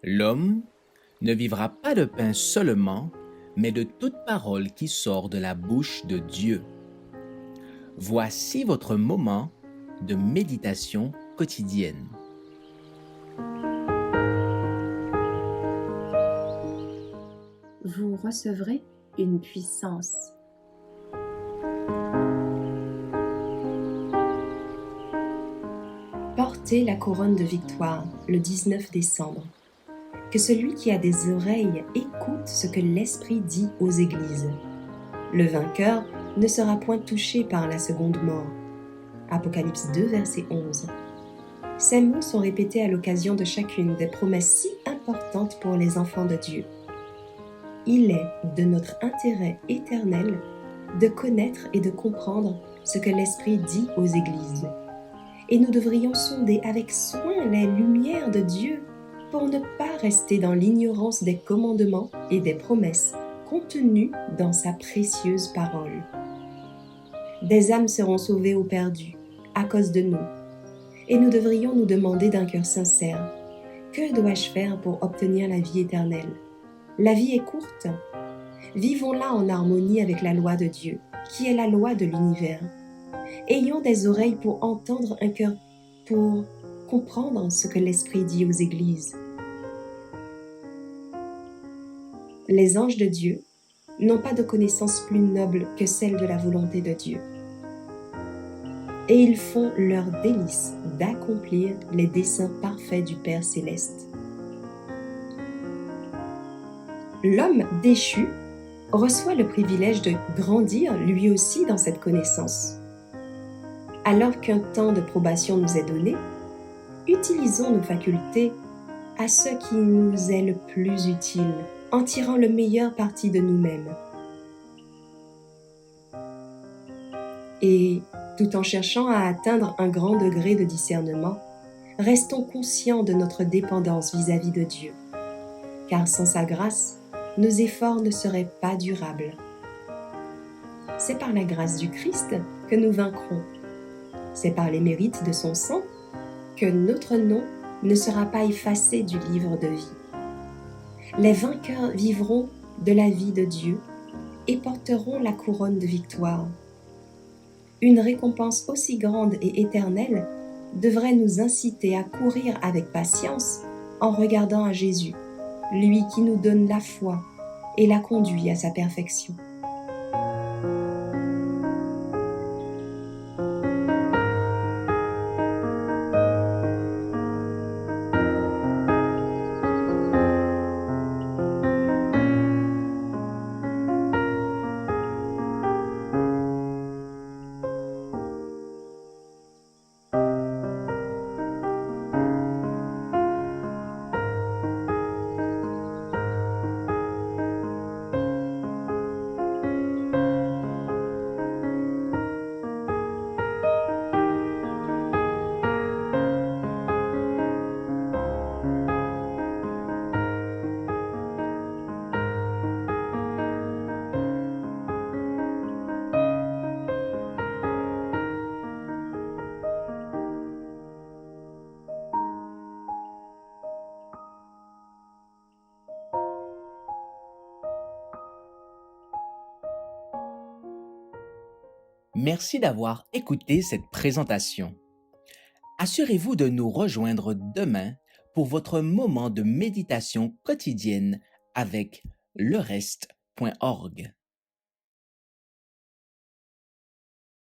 L'homme ne vivra pas de pain seulement, mais de toute parole qui sort de la bouche de Dieu. Voici votre moment de méditation quotidienne. Vous recevrez une puissance. Portez la couronne de victoire le 19 décembre. Que celui qui a des oreilles écoute ce que l'Esprit dit aux églises. Le vainqueur ne sera point touché par la seconde mort. Apocalypse 2, verset 11. Ces mots sont répétés à l'occasion de chacune des promesses si importantes pour les enfants de Dieu. Il est de notre intérêt éternel de connaître et de comprendre ce que l'Esprit dit aux églises. Et nous devrions sonder avec soin les lumières de Dieu pour ne pas rester dans l'ignorance des commandements et des promesses contenues dans sa précieuse parole. Des âmes seront sauvées ou perdues à cause de nous, et nous devrions nous demander d'un cœur sincère, que dois-je faire pour obtenir la vie éternelle? La vie est courte. Vivons-la en harmonie avec la loi de Dieu, qui est la loi de l'univers. Ayons des oreilles pour entendre, un cœur pour comprendre ce que l'Esprit dit aux églises. Les anges de Dieu n'ont pas de connaissance plus noble que celle de la volonté de Dieu. Et ils font leur délice d'accomplir les desseins parfaits du Père céleste. L'homme déchu reçoit le privilège de grandir lui aussi dans cette connaissance. Alors qu'un temps de probation nous est donné, utilisons nos facultés à ce qui nous est le plus utile, en tirant le meilleur parti de nous-mêmes. Et, tout en cherchant à atteindre un grand degré de discernement, restons conscients de notre dépendance vis-à-vis de Dieu, car sans sa grâce, nos efforts ne seraient pas durables. C'est par la grâce du Christ que nous vaincrons. C'est par les mérites de son sang que notre nom ne sera pas effacé du livre de vie. Les vainqueurs vivront de la vie de Dieu et porteront la couronne de victoire. Une récompense aussi grande et éternelle devrait nous inciter à courir avec patience en regardant à Jésus, lui qui nous donne la foi et la conduit à sa perfection. Merci d'avoir écouté cette présentation. Assurez-vous de nous rejoindre demain pour votre moment de méditation quotidienne avec lereste.org.